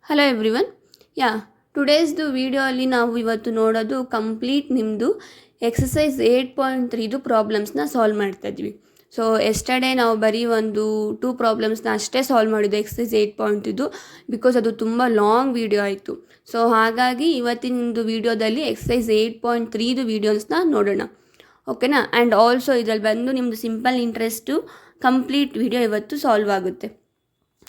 Hello everyone. Yeah ಟುಡೇಸ್ದು video ಅಲ್ಲಿ ನಾವು ಇವತ್ತು ನೋಡೋದು ಕಂಪ್ಲೀಟ್ ನಿಮ್ಮದು ಎಕ್ಸಸೈಸ್ 8.3 ಪ್ರಾಬ್ಲಮ್ಸ್ನ ಸಾಲ್ವ್ ಮಾಡ್ತಾ ಇದ್ವಿ. ಸೊ ಎಸ್ಟರ್ಡೇ ನಾವು ಬರೀ ಒಂದು 2 ಪ್ರಾಬ್ಲಮ್ಸ್ನ ಅಷ್ಟೇ ಸಾಲ್ವ್ ಮಾಡಿದ್ದು ಎಕ್ಸಸೈಸ್ 8.3 ಬಿಕಾಸ್ ಅದು ತುಂಬ ಲಾಂಗ್ ವಿಡಿಯೋ ಆಯಿತು. ಸೊ ಹಾಗಾಗಿ ಇವತ್ತಿನದು ವಿಡಿಯೋದಲ್ಲಿ ಎಕ್ಸಸೈಸ್ 8.3 ವೀಡಿಯೋಸ್ನ ನೋಡೋಣ, ಓಕೆನಾ. ಆ್ಯಂಡ್ ಆಲ್ಸೋ ಇದರಲ್ಲಿ ಬಂದು ನಿಮ್ಮದು ಸಿಂಪಲ್ ಇಂಟ್ರೆಸ್ಟು ಕಂಪ್ಲೀಟ್ ವಿಡಿಯೋ ಇವತ್ತು ಸಾಲ್ವ್ ಆಗುತ್ತೆ.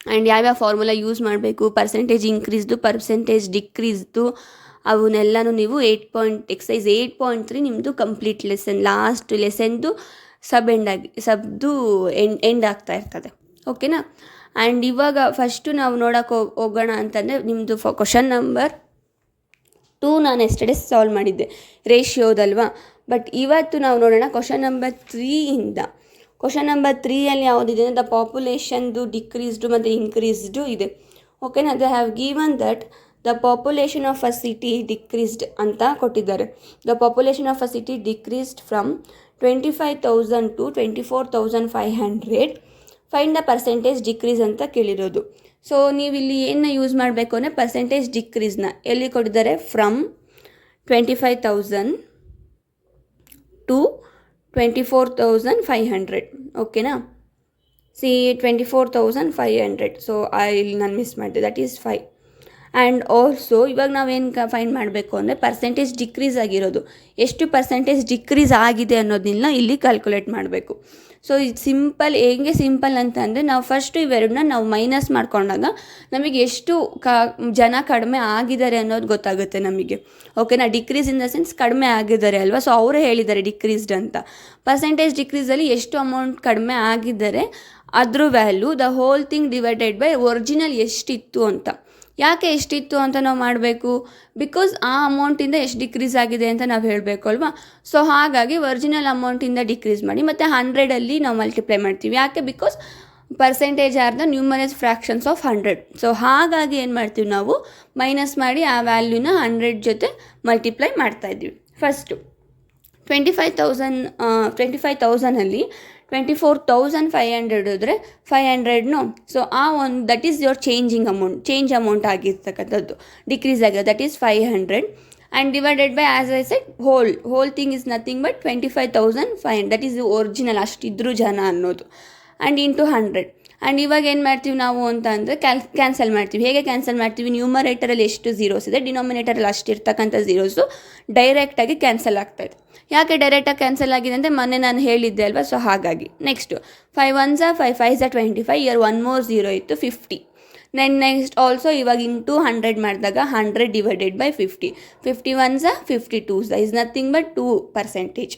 ಆ್ಯಂಡ್ ಯಾವ್ಯಾವ ಫಾರ್ಮುಲಾ ಯೂಸ್ ಮಾಡಬೇಕು, ಪರ್ಸೆಂಟೇಜ್ ಇನ್ಕ್ರೀಸ್ದು ಪರ್ಸೆಂಟೇಜ್ ಡಿಕ್ರೀಸ್ದು ಅವನ್ನೆಲ್ಲನೂ ನೀವು ಎಕ್ಸಸೈಸ್ 8.3 ನಿಮ್ಮದು ಕಂಪ್ಲೀಟ್ ಲೆಸನ್, ಲಾಸ್ಟ್ ಲೆಸನ್ದು ಸಬ್ದು ಎಂಡ್ ಆಗ್ತಾ ಇರ್ತದೆ, ಓಕೆನಾ. ಆ್ಯಂಡ್ ಇವಾಗ ಫಸ್ಟು ನಾವು ನೋಡೋಕೆ ಹೋಗೋಣ ಅಂತಂದರೆ ನಿಮ್ಮದು ಕ್ವಶನ್ ನಂಬರ್ 2 ನಾನು ಎಸ್ಟರ್ಡೇ ಸಾಲ್ವ್ ಮಾಡಿದ್ದೆ ರೇಷಿಯೋದಲ್ವಾ. ಬಟ್ ಇವತ್ತು ನಾವು ನೋಡೋಣ ಕ್ವಶನ್ ನಂಬರ್ 3ಇಂದ. ಕ್ವಶನ್ ನಂಬರ್ 3ಅಲ್ಲಿ ಯಾವುದಿದೆ ಅಂದರೆ ದ ಪಾಪ್ಯುಲೇಷನ್ದು ಡಿಕ್ರೀಸ್ಡು ಮತ್ತು ಇನ್ಕ್ರೀಸ್ಡು ಇದೆ, ಓಕೆನಾ. They have given that the population of a city decreased ಅಂತ ಕೊಟ್ಟಿದ್ದಾರೆ. The population of a city decreased from 25,000 to 24,500. Find the percentage decrease ಅಂತ ಕೇಳಿರೋದು. ಸೊ ನೀವು ಇಲ್ಲಿ ಏನು ಯೂಸ್ ಮಾಡಬೇಕು ಅಂದರೆ ಪರ್ಸೆಂಟೇಜ್ ಡಿಕ್ರೀಸ್ನ ಎಲ್ಲಿ ಕೊಟ್ಟಿದ್ದಾರೆ, ಫ್ರಮ್ 25,000 to 24,500, ಓಕೆನಾ. 24,500. ಸೊ ಇಲ್ಲಿ ನಾನು ಮಿಸ್ ಮಾಡಿದೆ, ದಟ್ ಈಸ್ 5. ಆ್ಯಂಡ್ ಆಲ್ಸೋ ಇವಾಗ ನಾವೇನು ಫೈಂಡ್ ಮಾಡಬೇಕು ಅಂದರೆ ಪರ್ಸೆಂಟೇಜ್ ಡಿಕ್ರೀಸ್ ಆಗಿರೋದು, ಎಷ್ಟು ಪರ್ಸೆಂಟೇಜ್ ಡಿಕ್ರೀಸ್ ಆಗಿದೆ ಅನ್ನೋದನ್ನ ಇಲ್ಲಿ ಕ್ಯಾಲ್ಕುಲೇಟ್ ಮಾಡಬೇಕು. ಸೊ ಇದು ಸಿಂಪಲ್ ಅಂತ ಅಂದರೆ ನಾವು ಫಸ್ಟು ಇವೆರಡನ್ನ ನಾವು ಮೈನಸ್ ಮಾಡ್ಕೊಂಡಾಗ ನಮಗೆ ಎಷ್ಟು ಜನ ಕಡಿಮೆ ಆಗಿದ್ದಾರೆ ಅನ್ನೋದು ಗೊತ್ತಾಗುತ್ತೆ ನಮಗೆ, ಓಕೆನಾ. ಡಿಕ್ರೀಸ್ ಇನ್ ದ ಸೆನ್ಸ್ ಕಡಿಮೆ ಆಗಿದ್ದಾರೆ ಅಲ್ವಾ. ಸೊ ಅವರೇ ಹೇಳಿದ್ದಾರೆ ಡಿಕ್ರೀಸ್ಡ್ ಅಂತ. ಪರ್ಸೆಂಟೇಜ್ ಡಿಕ್ರೀಸಲ್ಲಿ ಎಷ್ಟು ಅಮೌಂಟ್ ಕಡಿಮೆ ಆಗಿದ್ದಾರೆ ಅದ್ರ value the whole thing divided by original ಎಷ್ಟಿತ್ತು ಅಂತ. ಯಾಕೆ ಎಷ್ಟಿತ್ತು ಅಂತ ನಾವು ಮಾಡಬೇಕು, ಬಿಕಾಸ್ ಆ ಅಮೌಂಟಿಂದ ಎಷ್ಟು ಡಿಕ್ರೀಸ್ ಆಗಿದೆ ಅಂತ ನಾವು ಹೇಳಬೇಕು ಅಲ್ವಾ. ಸೊ ಹಾಗಾಗಿ ಒರಿಜಿನಲ್ ಅಮೌಂಟಿಂದ ಡಿಕ್ರೀಸ್ ಮಾಡಿ ಮತ್ತು 100ಅಲ್ಲಿ ನಾವು ಮಲ್ಟಿಪ್ಲೈ ಮಾಡ್ತೀವಿ. ಯಾಕೆ, because percentage are the numerous fractions of 100. So ಹಾಗಾಗಿ ಏನು ಮಾಡ್ತೀವಿ ನಾವು, ಮೈನಸ್ ಮಾಡಿ ಆ ವ್ಯಾಲ್ಯೂನ 100 ಜೊತೆ ಮಲ್ಟಿಪ್ಲೈ ಮಾಡ್ತಾಯಿದ್ವಿ. ಫಸ್ಟು 25,000ಅಲ್ಲಿ 24,500 ಇದ್ದರೆ 500 ಸೊ ಆ ಒಂದು that is your change amount ಆಗಿರ್ತಕ್ಕಂಥದ್ದು, ಡಿಕ್ರೀಸ್ ಆಗಿದೆ, that is 500. And divided by as I said whole thing is nothing but 25,500, that is original ಅಷ್ಟಿದ್ರು ಜನ ಅನ್ನೋದು. And into 100. ಆ್ಯಂಡ್ ಇವಾಗ ಏನು ಮಾಡ್ತೀವಿ ನಾವು ಅಂತ ಅಂದರೆ ಕ್ಯಾನ್ಸಲ್ ಮಾಡ್ತೀವಿ. ಹೇಗೆ ಕ್ಯಾನ್ಸಲ್ ಮಾಡ್ತೀವಿ, ನ್ಯೂಮರೇಟರಲ್ಲಿ ಎಷ್ಟು ಝೀರೋಸ್ ಇದೆ ಡಿನಾಮಿನೇಟರಲ್ಲಿ ಅಷ್ಟಿರ್ತಕ್ಕಂಥ ಝೀರೋಸು ಡೈರೆಕ್ಟಾಗಿ ಕ್ಯಾನ್ಸಲ್ ಆಗ್ತಾಯಿದೆ. ಯಾಕೆ ಡೈರೆಕ್ಟಾಗಿ ಕ್ಯಾನ್ಸಲ್ ಆಗಿದೆ ಅಂದರೆ ಮೊನ್ನೆ ನಾನು ಹೇಳಿದ್ದೆ ಅಲ್ವಾ. ಸೊ ಹಾಗಾಗಿ next 5 1s 5 5s 25, year 1 more 0 ಇತ್ತು 50. ನೆಕ್ಸ್ಟ್ ಆಲ್ಸೋ ಇವಾಗ ಇಂಟು 100 ಮಾಡಿದಾಗ 100 divided by 50. 51s 52s is nothing but 2%.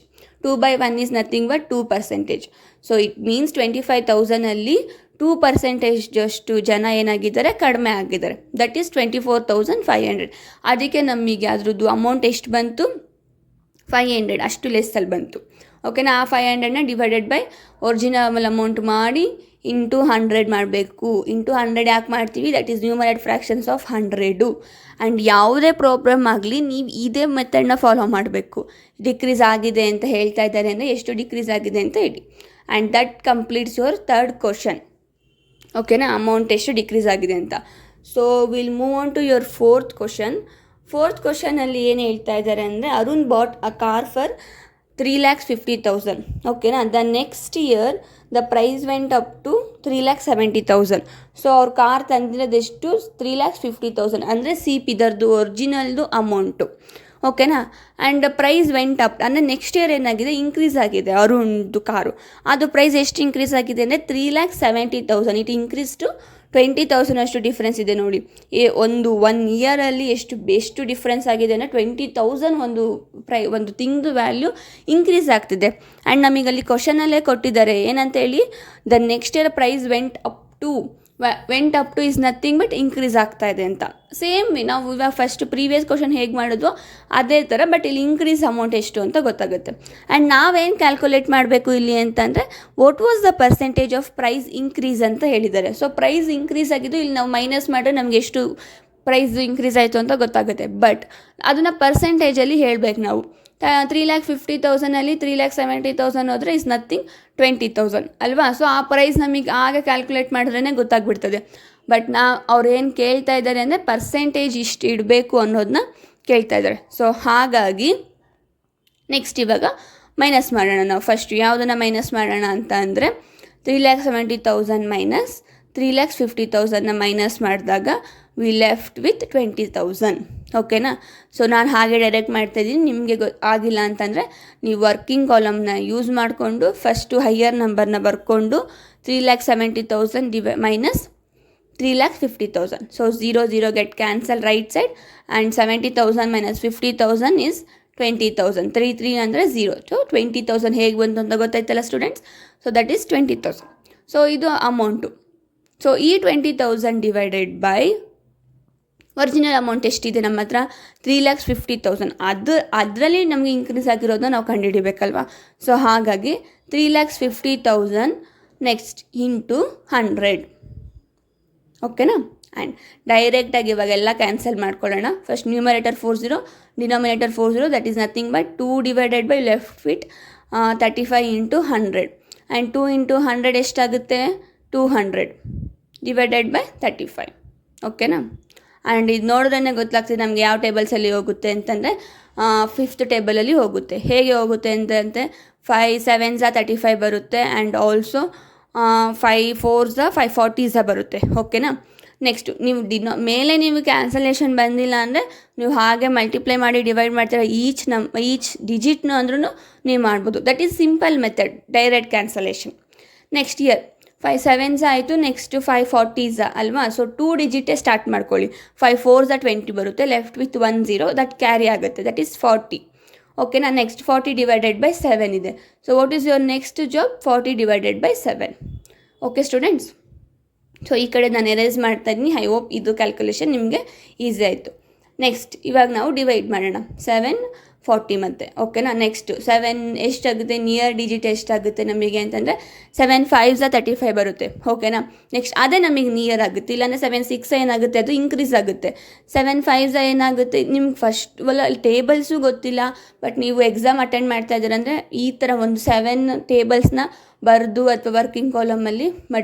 2/1 is nothing but 2%. So it means 25,000ಅಲ್ಲಿ 2% ಜಷ್ಟು ಜನ ಏನಾಗಿದ್ದಾರೆ, ಕಡಿಮೆ ಆಗಿದ್ದಾರೆ. That is 24,500. ಅದಕ್ಕೆ ನಮಗೆ ಅದ್ರದ್ದು ಅಮೌಂಟ್ ಎಷ್ಟು ಬಂತು, 500 ಅಷ್ಟು ಲೆಸ್ಸಲ್ಲಿ ಬಂತು, ಓಕೆನಾ. ಆ 500ನ ಡಿವೈಡೆಡ್ ಬೈ ಒರಿಜಿನಲ್ ಅಮೌಂಟ್ ಮಾಡಿ ಇಂಟು 100 ಮಾಡಬೇಕು. ಇಂಟು 100 ಯಾಕೆ ಮಾಡ್ತೀವಿ, that is numerate fractions of 100. And ಯಾವುದೇ ಪ್ರಾಬ್ಲಮ್ ಆಗಲಿ ನೀವು ಇದೇ ಮೆಥಡ್ನ ಫಾಲೋ ಮಾಡಬೇಕು. ಡಿಕ್ರೀಸ್ ಆಗಿದೆ ಅಂತ ಹೇಳ್ತಾ ಇದ್ದಾರೆ ಅಂದರೆ ಎಷ್ಟು ಡಿಕ್ರೀಸ್ ಆಗಿದೆ ಅಂತ ಹೇಳಿ. And that completes your third question, ಓಕೆನಾ. ಅಮೌಂಟ್ ಎಷ್ಟು ಡಿಕ್ರೀಸ್ ಆಗಿದೆ ಅಂತ. So will move on to your fourth ಕ್ವಶನಲ್ಲಿ ಏನು ಹೇಳ್ತಾ ಇದ್ದಾರೆ ಅಂದರೆ Arun bought a car for 3,50,000, ಓಕೆನಾ. The next year the price went up to 3,70,000. So ಅವ್ರ ಕಾರ್ ತಂದಿರೋದೆಷ್ಟು, 3,50,000 ಅಂದರೆ ಇದರದ್ದು ಒರಿಜಿನಲ್ದು ಅಮೌಂಟು, ಓಕೆನಾ. ಆ್ಯಂಡ್ ಪ್ರೈಸ್ ವೆಂಟ್ ಅಪ್ ಅಂದರೆ ನೆಕ್ಸ್ಟ್ ಇಯರ್ ಏನಾಗಿದೆ, ಇನ್ಕ್ರೀಸ್ ಆಗಿದೆ ಅರುಣ್ದು ಕಾರು. ಅದು ಪ್ರೈಸ್ ಎಷ್ಟು ಇನ್ಕ್ರೀಸ್ ಆಗಿದೆ ಅಂದರೆ 3,70,000. ಇಟ್ ಇನ್ಕ್ರೀಸ್ ಟು 20,000 ಅಷ್ಟು ಡಿಫ್ರೆನ್ಸ್ ಇದೆ ನೋಡಿ. ಒನ್ ಇಯರಲ್ಲಿ ಎಷ್ಟು ಡಿಫ್ರೆನ್ಸ್ ಆಗಿದೆ ಅಂದರೆ 20,000 ಒಂದು ತಿಂಗ್ದು ವ್ಯಾಲ್ಯೂ ಇನ್ಕ್ರೀಸ್ ಆಗ್ತಿದೆ. ಆ್ಯಂಡ್ ನಮಗಲ್ಲಿ ಕ್ವಶನಲ್ಲೇ ಕೊಟ್ಟಿದ್ದಾರೆ ಏನಂತ ಹೇಳಿ, the next year price went up to is nothing but increase ಆಗ್ತಾ ಇದೆ ಅಂತ. ಸೇಮ್ ನಾವು ಇವಾಗ ಫಸ್ಟ್ ಪ್ರೀವಿಯಸ್ ಕ್ವಶನ್ ಹೇಗೆ ಮಾಡಿದ್ವೋ ಅದೇ ಥರ, ಬಟ್ ಇಲ್ಲಿ ಇನ್ಕ್ರೀಸ್ ಅಮೌಂಟ್ ಎಷ್ಟು ಅಂತ ಗೊತ್ತಾಗುತ್ತೆ. ಆ್ಯಂಡ್ ನಾವೇನು ಕ್ಯಾಲ್ಕುಲೇಟ್ ಮಾಡಬೇಕು ಇಲ್ಲಿ ಅಂತಂದರೆ what was the percentage of price increase ಅಂತ ಹೇಳಿದ್ದಾರೆ. ಸೊ ಪ್ರೈಸ್ ಇನ್ಕ್ರೀಸ್ ಆಗಿದ್ದು ಇಲ್ಲಿ ನಾವು ಮೈನಸ್ ಮಾಡಿದ್ರೆ ನಮಗೆ ಎಷ್ಟು ಪ್ರೈಸ್ ಇನ್ಕ್ರೀಸ್ ಆಯಿತು ಅಂತ ಗೊತ್ತಾಗುತ್ತೆ. ಬಟ್ ಅದನ್ನು ಪರ್ಸೆಂಟೇಜಲ್ಲಿ ಹೇಳಬೇಕು ನಾವು. 3,50,000ಅಲ್ಲಿ 3,70,000 ಹೋದರೆ ಇಸ್ ನಥಿಂಗ್ 20,000 ಅಲ್ವಾ. ಸೊ ಆ ಪ್ರೈಸ್ ನಮಗೆ ಆಗ ಕ್ಯಾಲ್ಕುಲೇಟ್ ಮಾಡಿದ್ರೇ ಗೊತ್ತಾಗ್ಬಿಡ್ತದೆ. ಬಟ್ ಅವ್ರು ಏನು ಕೇಳ್ತಾ ಇದ್ದಾರೆ ಅಂದರೆ ಪರ್ಸೆಂಟೇಜ್ ಇಷ್ಟು ಇಡಬೇಕು ಅನ್ನೋದನ್ನ ಕೇಳ್ತಾ ಇದ್ದಾರೆ. ಸೊ ಹಾಗಾಗಿ ನೆಕ್ಸ್ಟ್ ಇವಾಗ ಮೈನಸ್ ಮಾಡೋಣ. ನಾವು ಫಸ್ಟ್ ಯಾವುದನ್ನು ಮೈನಸ್ ಮಾಡೋಣ ಅಂತ ಅಂದರೆ 3,70,000 ಮೈನಸ್ 3,50,000 ಮೈನಸ್ ಮಾಡಿದಾಗ ವಿ ಲೆಫ್ಟ್ ವಿತ್ 20,000. ಓಕೆನಾ? ಸೊ ನಾನು ಹಾಗೆ ಡೈರೆಕ್ಟ್ ಮಾಡ್ತಾಯಿದ್ದೀನಿ. ನಿಮಗೆ ಆಗಿಲ್ಲ ಅಂತಂದರೆ ನೀವು ವರ್ಕಿಂಗ್ ಕಾಲಮ್ನ ಯೂಸ್ ಮಾಡಿಕೊಂಡು ಫಸ್ಟು ಹೈಯರ್ ನಂಬರ್ನ ಬರ್ಕೊಂಡು 3,70,000 minus 3,50,000. So 0 get cancel right side and 70,000 minus 50,000 is 20,000. 3 ಅಂದರೆ 0. ಸೊ 20,000 ಹೇಗೆ ಬಂತು ಅಂತ ಗೊತ್ತಾಯ್ತಲ್ಲ students? So that is 20,000. So ಇದು ಅಮೌಂಟು. ಸೊ ಈ 20,000 ಡಿವೈಡೆಡ್ ಬೈ ಒರಿಜಿನಲ್ ಅಮೌಂಟ್ ಎಷ್ಟಿದೆ ನಮ್ಮ ಹತ್ರ 3,50,000. ಅದರಲ್ಲಿ ನಮಗೆ ಇನ್ಕ್ರೀಸ್ ಆಗಿರೋದನ್ನ ನಾವು ಕಂಡುಹಿಡಿಬೇಕಲ್ವಾ? ಸೊ ಹಾಗಾಗಿ 3,50,000 ನೆಕ್ಸ್ಟ್ ಇಂಟು 100. ಓಕೆನಾ? ಆ್ಯಂಡ್ ಡೈರೆಕ್ಟಾಗಿ ಇವಾಗೆಲ್ಲ ಕ್ಯಾನ್ಸಲ್ ಮಾಡ್ಕೊಳ್ಳೋಣ. First numerator 40, denominator 40, that is nothing but 2 divided by left with 35 into 100. And 2 into 100 ಎಷ್ಟಾಗುತ್ತೆ? 200 ಡಿವೈಡೆಡ್ ಬೈ 35. ಓಕೆನಾ? ಆ್ಯಂಡ್ ಇದು ನೋಡಿದ್ರೆ ಗೊತ್ತಾಗ್ತದೆ ನಮಗೆ ಯಾವ ಟೇಬಲ್ಸಲ್ಲಿ ಹೋಗುತ್ತೆ ಅಂತಂದರೆ 5th ಟೇಬಲಲ್ಲಿ ಹೋಗುತ್ತೆ. ಹೇಗೆ ಹೋಗುತ್ತೆ ಅಂತಂದರೆ 5 7s 35 ಬರುತ್ತೆ. ಆ್ಯಂಡ್ ಆಲ್ಸೋ 5 4s 540s ಬರುತ್ತೆ. ಓಕೆನಾ? ನೆಕ್ಸ್ಟು ನೀವು ಮೇಲೆ ನೀವು ಕ್ಯಾನ್ಸಲೇಷನ್ ಬಂದಿಲ್ಲ ಅಂದರೆ ನೀವು ಹಾಗೆ ಮಲ್ಟಿಪ್ಲೈ ಮಾಡಿ ಡಿವೈಡ್ ಮಾಡ್ತೀರ ಈಚ್ ಡಿಜಿಟ್ನು ಅಂದ್ರೂ ನೀವು ಮಾಡ್ಬೋದು. That is simple method, direct cancellation. Next year 5 7s ಆಯಿತು. ನೆಕ್ಸ್ಟು 5 40s ಅಲ್ವಾ? ಸೊ 2 ಡಿಜಿಟೇ ಸ್ಟಾರ್ಟ್ ಮಾಡ್ಕೊಳ್ಳಿ. 5 4s 20 ಬರುತ್ತೆ. ಲೆಫ್ಟ್ ವಿತ್ 1 0 ದಟ್ ಕ್ಯಾರಿ ಆಗುತ್ತೆ. That is 40. ಓಕೆನಾ? ನೆಕ್ಸ್ಟ್ 40 ಡಿವೈಡೆಡ್ ಬೈ 7 ಇದೆ. So what is your next job? 40 divided by 7. Okay students? So ಈ ಕಡೆ ನಾನು ಎರೇಸ್ ಮಾಡ್ತಾಯಿದ್ದೀನಿ. ಐ ಹೋಪ್ ಇದು ಕ್ಯಾಲ್ಕುಲೇಷನ್ ನಿಮಗೆ ಈಸಿ ಆಯಿತು. ನೆಕ್ಸ್ಟ್ ಇವಾಗ ನಾವು ಡಿವೈಡ್ ಮಾಡೋಣ. 7 40 ಮತ್ತೆ. ಓಕೆನಾ? ನೆಕ್ಸ್ಟು 7 ಎಷ್ಟಾಗುತ್ತೆ? ನಿಯರ್ ಡಿಜಿಟ್ ಎಷ್ಟಾಗುತ್ತೆ ನಮಗೆ ಅಂತಂದರೆ 7 5s 35 ಬರುತ್ತೆ. ಓಕೆನಾ? ನೆಕ್ಸ್ಟ್ ಅದೇ ನಮಗೆ ನಿಯರ್ ಆಗುತ್ತೆ. ಇಲ್ಲಾಂದರೆ 7 6 ಏನಾಗುತ್ತೆ? ಅದು ಇನ್ಕ್ರೀಸ್ ಆಗುತ್ತೆ. 7 5s ಏನಾಗುತ್ತೆ? ನಿಮ್ಗೆ ಫಸ್ಟ್ ಟೇಬಲ್ಸು ಗೊತ್ತಿಲ್ಲ, ಬಟ್ ನೀವು ಎಕ್ಸಾಮ್ ಅಟೆಂಡ್ ಮಾಡ್ತಾ ಇದ್ದೀರ ಅಂದರೆ ಈ ಥರ ಒಂದು 7 ಟೇಬಲ್ಸ್ನ ಬರೆದು ಅಥವಾ ವರ್ಕಿಂಗ್ ಕಾಲಮಲ್ಲಿ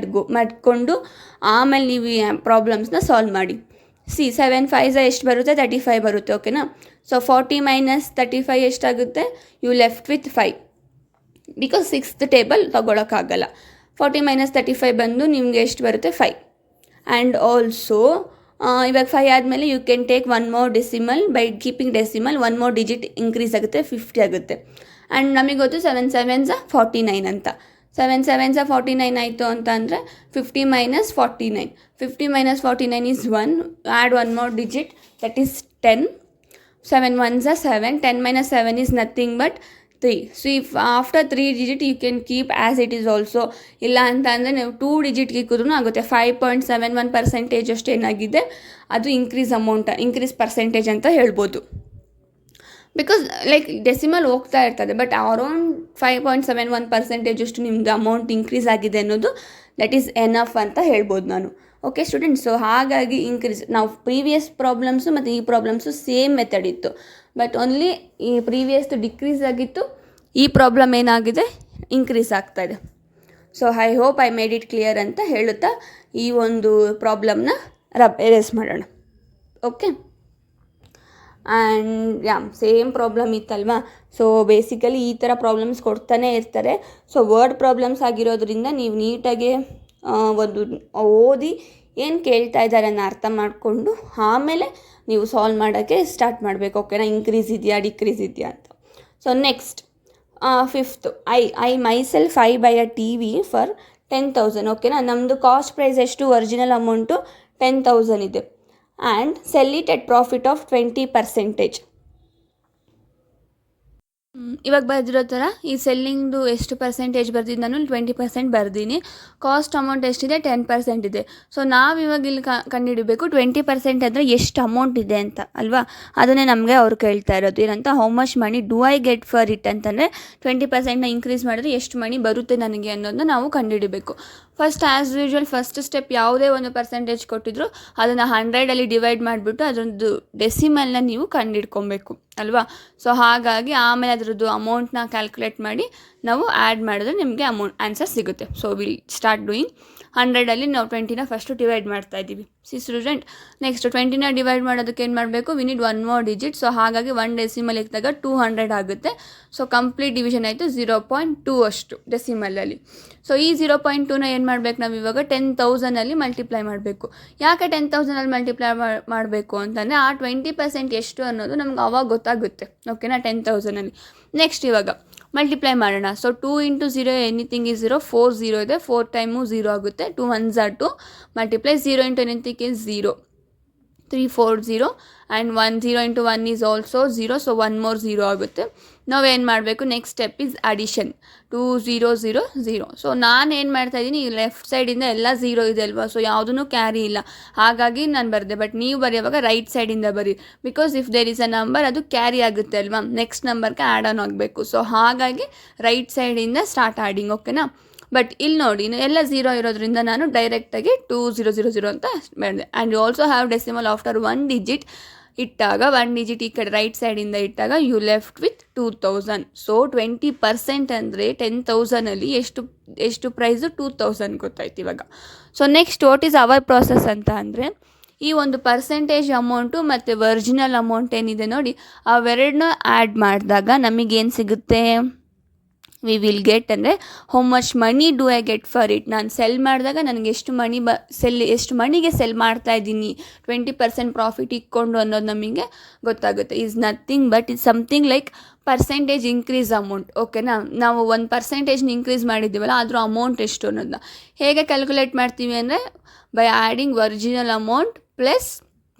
ಮಡ್ಕೊಂಡು ಆಮೇಲೆ ನೀವು ಈ ಪ್ರಾಬ್ಲಮ್ಸ್ನ ಸಾಲ್ವ್ ಮಾಡಿ. 7 5s ಎಷ್ಟು ಬರುತ್ತೆ? 35 ಬರುತ್ತೆ. ಓಕೆನಾ? ಸೊ 40 ಮೈನಸ್ 35 ಎಷ್ಟಾಗುತ್ತೆ? You left with 5 because 6th table ತೊಗೊಳಕ್ಕಾಗಲ್ಲ. 40 ಮೈನಸ್ 35 ಬಂದು ನಿಮಗೆ ಎಷ್ಟು ಬರುತ್ತೆ? 5. ಆ್ಯಂಡ್ ಆಲ್ಸೋ ಇವಾಗ 5 ಆದಮೇಲೆ you can take 1 more decimal. By keeping decimal 1 more digit increase ಆಗುತ್ತೆ, 50 ಆಗುತ್ತೆ. ಆ್ಯಂಡ್ ನಮಗೆ ಗೊತ್ತು 7 7s 49 ಅಂತ. 7 7s 49 ಆಯಿತು ಅಂತ ಅಂದರೆ 50 minus 49. 50 minus 49 is 1. Add 1 more digit, that is 10. 7 1s 7. 10 minus 7 is nothing but 3. So if after 3 digit you can keep as it is also. ಇಲ್ಲ ಅಂತ ಅಂದರೆ ನೀವು 2 ಡಿಜಿಟ್ಗೆ ಇಕ್ಕಿದ್ರೂ ಆಗುತ್ತೆ. 5.71% ಅಷ್ಟು ಏನಾಗಿದೆ ಅದು ಇನ್ಕ್ರೀಸ್ ಪರ್ಸೆಂಟೇಜ್ ಅಂತ ಹೇಳ್ಬೋದು. ಬಿಕಾಸ್ ಲೈಕ್ ಡೆಸಿಮಲ್ ಹೋಗ್ತಾ ಇರ್ತದೆ, ಬಟ್ ಅರೌಂಡ್ 5.71% ಅಷ್ಟು ನಿಮ್ಗೆ ಅಮೌಂಟ್ ಇನ್ಕ್ರೀಸ್ ಆಗಿದೆ ಅನ್ನೋದು ದಟ್ ಈಸ್ ಎನಫ್ ಅಂತ ಹೇಳ್ಬೋದು ನಾನು. Okay students? ಸೊ ಹಾಗಾಗಿ ನಾವು ಪ್ರೀವಿಯಸ್ ಪ್ರಾಬ್ಲಮ್ಸು ಮತ್ತು ಈ ಪ್ರಾಬ್ಲಮ್ಸು ಸೇಮ್ ಮೆಥಡ್ ಇತ್ತು, ಬಟ್ ಓನ್ಲಿ ಈ ಪ್ರೀವಿಯಸ್ದು ಡಿಕ್ರೀಸ್ ಆಗಿತ್ತು, ಈ ಪ್ರಾಬ್ಲಮ್ ಏನಾಗಿದೆ ಇನ್ಕ್ರೀಸ್ ಆಗ್ತಾಯಿದೆ. So I hope I made it clear ಅಂತ ಹೇಳುತ್ತಾ ಈ ಒಂದು ಪ್ರಾಬ್ಲಮ್ನ ಎರೇಸ್ ಮಾಡೋಣ. ಓಕೆ? ಆ್ಯಂಡ್ ಸೇಮ್ ಪ್ರಾಬ್ಲಮ್ ಇತ್ತಲ್ವಾ? ಸೊ ಬೇಸಿಕಲಿ ಈ ಥರ ಪ್ರಾಬ್ಲಮ್ಸ್ ಕೊಡ್ತಾನೆ ಇರ್ತಾರೆ. ಸೊ ವರ್ಡ್ ಪ್ರಾಬ್ಲಮ್ಸ್ ಆಗಿರೋದ್ರಿಂದ ನೀವು ನೀಟಾಗಿ ಒಂದು ಓದಿ ಏನು ಕೇಳ್ತಾ ಇದ್ದಾರೆ ಅನ್ನೋ ಅರ್ಥ ಮಾಡಿಕೊಂಡು ಆಮೇಲೆ ನೀವು ಸಾಲ್ವ್ ಮಾಡೋಕ್ಕೆ ಸ್ಟಾರ್ಟ್ ಮಾಡಬೇಕು. ಓಕೆನಾ? ಇನ್ಕ್ರೀಸ್ ಇದೆಯಾ ಡಿಕ್ರೀಸ್ ಇದೆಯಾ ಅಂತ. So next 5th I myself I buy a TV for 10,000. ಓಕೆನಾ? ನಮ್ಮದು ಕಾಸ್ಟ್ ಪ್ರೈಸ್ ಎಷ್ಟು? ಒರಿಜಿನಲ್ ಅಮೌಂಟು 10,000 ಇದೆ. And sell it at profit of 20%. ಇವಾಗ ಬರೆದಿರೋ ಥರ ಈ ಸೆಲ್ಲಿಂಗ್ದು ಎಷ್ಟು ಪರ್ಸೆಂಟೇಜ್ ಬರ್ದಿದ್ದು ನಾನು 20% ಬರ್ದೀನಿ. ಕಾಸ್ಟ್ ಅಮೌಂಟ್ ಎಷ್ಟಿದೆ? 10% ಇದೆ. ಸೊ ನಾವು ಇವಾಗ ಇಲ್ಲಿ ಕಂಡುಹಿಡಬೇಕು 20% ಅಂದರೆ ಎಷ್ಟು ಅಮೌಂಟ್ ಇದೆ ಅಂತ ಅಲ್ವಾ? ಅದನ್ನೇ ನಮಗೆ ಅವ್ರು ಕೇಳ್ತಾ ಇರೋದು. ಏನಂತ how much money do I get for it ಅಂತಂದರೆ 20%ನ ಇನ್ಕ್ರೀಸ್ ಮಾಡಿದ್ರೆ ಎಷ್ಟು ಮನಿ ಬರುತ್ತೆ ನನಗೆ ಅನ್ನೋದನ್ನ ನಾವು ಕಂಡುಹಿಡಬೇಕು. First as usual first step ಯಾವುದೇ ಒಂದು ಪರ್ಸೆಂಟೇಜ್ ಕೊಟ್ಟಿದ್ರು ಅದನ್ನು 100 ಡಿವೈಡ್ ಮಾಡಿಬಿಟ್ಟು ಅದೊಂದು ಡೆಸಿಮಲ್ನ ನೀವು ಕಂಡುಹಿಡ್ಕೊಬೇಕು ಅಲ್ವಾ? ಸೊ ಹಾಗಾಗಿ ಆಮೇಲೆ ಅದರದ್ದು ಅಮೌಂಟ್ನ ಕ್ಯಾಲ್ಕುಲೇಟ್ ಮಾಡಿ ನಾವು ಆ್ಯಡ್ ಮಾಡಿದ್ರೆ ನಿಮಗೆ ಆನ್ಸರ್ ಸಿಗುತ್ತೆ. So will start doing. 100ಅಲ್ಲಿ ನಾವು 20ನ ಫಸ್ಟು ಡಿವೈಡ್ ಮಾಡ್ತಾ ಇದ್ದೀವಿ. ಸ್ಟೂಡೆಂಟ್, ನೆಕ್ಸ್ಟ್ 20ನ ಡಿವೈಡ್ ಮಾಡೋದಕ್ಕೆ ಏನು ಮಾಡಬೇಕು? We need 1 more digit. So ಹಾಗಾಗಿ 1 ಡೆಸಿಮಲ್ ಇದ್ದಾಗ 200 ಆಗುತ್ತೆ. ಸೊ ಕಂಪ್ಲೀಟ್ ಡಿವಿಷನ್ ಆಯಿತು 0.2 ಅಷ್ಟು ಡೆಸಿಮಲಲ್ಲಿ. ಸೊ ಈ 0.2ನ ಏನು ಮಾಡಬೇಕು ನಾವು ಇವಾಗ 10,000ಅಲ್ಲಿ ಮಲ್ಟಿಪ್ಲೈ ಮಾಡಬೇಕು. ಯಾಕೆ 10,000ಅಲ್ಲಿ ಮಲ್ಟಿಪ್ಲೈ ಮಾಡಬೇಕು ಅಂತಂದರೆ ಆ 20% ಎಷ್ಟು ಅನ್ನೋದು ನಮ್ಗೆ ಆವಾಗ ಗೊತ್ತಾಗುತ್ತೆ. ಓಕೆನಾ? 10,000ಅಲ್ಲಿ. ನೆಕ್ಸ್ಟ್ ಇವಾಗ ಮಲ್ಟಿಪ್ಲೈ ಮಾಡೋಣ. ಸೊ 2 into 0 ಎನಿಥಿಂಗ್ ಈಸ್ 0, 4 0 ಇದೆ, 4 ಟೈಮು 0 ಆಗುತ್ತೆ. 2 1s are 2, multiply 0 into anything is 0, 3 4 0 and 1 0 into 1 is also 0. So 1 more 0 ಆಗುತ್ತೆ. ನಾವೇನು ಮಾಡಬೇಕು? Next step is addition. 2 0 0 0. So ನಾನು ಏನು ಮಾಡ್ತಾಯಿದ್ದೀನಿ, ಈ ಲೆಫ್ಟ್ ಸೈಡಿಂದ ಎಲ್ಲ 0 ಇದೆ ಅಲ್ವಾ, ಸೊ ಯಾವುದೂ ಕ್ಯಾರಿ ಇಲ್ಲ, ಹಾಗಾಗಿ ನಾನು ಬರೆದೆ. ಬಟ್ ನೀವು ಬರೆಯುವಾಗ ರೈಟ್ ಸೈಡಿಂದ ಬರೀ, because if there is a number ಅದು ಕ್ಯಾರಿ ಆಗುತ್ತೆ ಅಲ್ವಾ, ನೆಕ್ಸ್ಟ್ ನಂಬರ್ಗೆ ಆ್ಯಡ್ ಆನ್ ಆಗಬೇಕು. ಸೊ ಹಾಗಾಗಿ ರೈಟ್ ಸೈಡಿಂದ ಸ್ಟಾರ್ಟ್ ಆಡಿಂಗ್. ಓಕೆನಾ? ಬಟ್ ಇಲ್ಲಿ ನೋಡಿ ಎಲ್ಲ 0 ಇರೋದ್ರಿಂದ ನಾನು ಡೈರೆಕ್ಟಾಗಿ 2 0 0 0 ಅಂತ ಮಾಡಿದೆ. And you also have decimal after 1 digit ಇಟ್ಟಾಗ 1 digit ಈ ಕಡೆ ರೈಟ್ ಸೈಡಿಂದ ಇಟ್ಟಾಗ ಯು ಲೆಫ್ಟ್ ವಿತ್ 2000. ಸೊ 20% ಅಂದರೆ 10,000ಅಲ್ಲಿ ಎಷ್ಟು ಪ್ರೈಸು? 2000 ಗೊತ್ತಾಯ್ತು ಇವಾಗ. So next what is our process ಅಂತ ಅಂದರೆ, ಈ ಒಂದು ಪರ್ಸೆಂಟೇಜ್ ಅಮೌಂಟು ಮತ್ತು ಒರಿಜಿನಲ್ ಅಮೌಂಟ್ ಏನಿದೆ ನೋಡಿ, ಅವೆರಡನ್ನ ಆ್ಯಡ್ ಮಾಡಿದಾಗ ನಮಗೇನು ಸಿಗುತ್ತೆ? ವಿ ವಿಲ್ ಗೆಟ್ ಅಂದರೆ how much money do I get for it. ನಾನು ಸೆಲ್ ಮಾಡಿದಾಗ ನನಗೆ ಎಷ್ಟು ಮನಿ ಎಷ್ಟು ಮನಿಗೆ ಸೆಲ್ ಮಾಡ್ತಾ ಇದ್ದೀನಿ, 20% ಪ್ರಾಫಿಟ್ ಇಕ್ಕೊಂಡು ಅನ್ನೋದು ನಮಗೆ ಗೊತ್ತಾಗುತ್ತೆ. Is nothing but is something like percentage increase amount. ಓಕೆನಾ? ನಾವು 1% ಇನ್ಕ್ರೀಸ್ ಮಾಡಿದ್ದೀವಲ್ಲ, ಅದ್ರ ಅಮೌಂಟ್ ಎಷ್ಟು ಅನ್ನೋದನ್ನ ಹೇಗೆ ಕ್ಯಾಲ್ಕುಲೇಟ್ ಮಾಡ್ತೀವಿ ಅಂದರೆ, by adding original amount plus